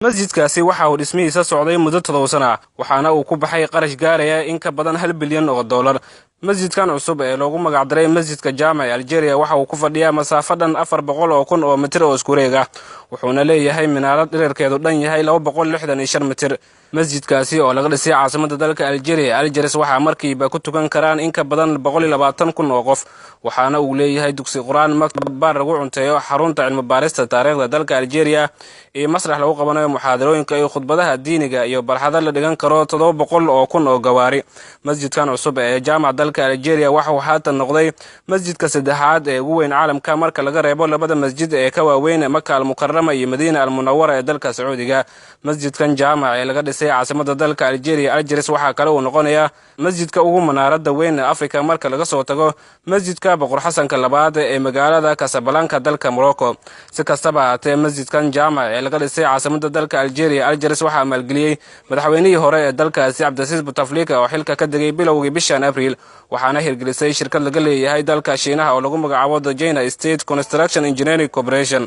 masjidkaasi waxa uu dhismihiisa socday muddo 7 sano waxaana uu ku baxay qarash gaaraya in ka badan $1 bilyan oo dollar. masjidkan cusub ee loogu magac daray masjidka Jaamac Algeria waxa uu ku fadhiyaa masaafo dhan 400,000 oo mitir oo isku wareeg ah wuxuuna leeyahay minaarad dhererkeedu dhan yahay 265 mitir. masjidkaasi oo laga dhisay caasimadda dalka Algeria Algiers waxa markiiba ku tukan karaan in ka badan 120,000 oo qof waxaana uu leeyahay dugsi quraan, maktab baar lagu cunteeyo, xarunta cilmi baarista taariikhda dalka Algeria iyo masrax lagu qabanayo muxaadarooyinka iyo khudbadaha diiniga iyo barxada la dhigan karo 700,000 oo gawaari. masjidkan cusub ee Jaamac dalka Algeria waxa uu haatan noqday masjidka saddexaad ee ugu weyn caalamka marka laga reebo labada masjid ee ka waaweyn Makka al-Mukarrama iyo Madiina al-Munawwara ee dalka Sacuudiga. masjidkan Jaamac ee laga dhisay caasimadda dalka Algeria Algiers waxa kale uu noqonayaa masjidka ugu manaaradda weyn ee Afrika marka laga soo tago masjidka Boqor Xasanka labaad ee magaalada Casablanca dalka Morocco. si kastaba haatee masjidkan Jaamac ee laga dhisay caasimadda dalka Algeria Algiers waxa maalgeliyay madaxweynihii hore ee dalkaasi Abdelaziz Bouteflika oo xilka ka degay bilowgii bishan Abriil waxaana hirgelisay shirkad laga leeyahay dalka Shiinaha oo lagu magacaabo The China State Construction Engineering Corporation.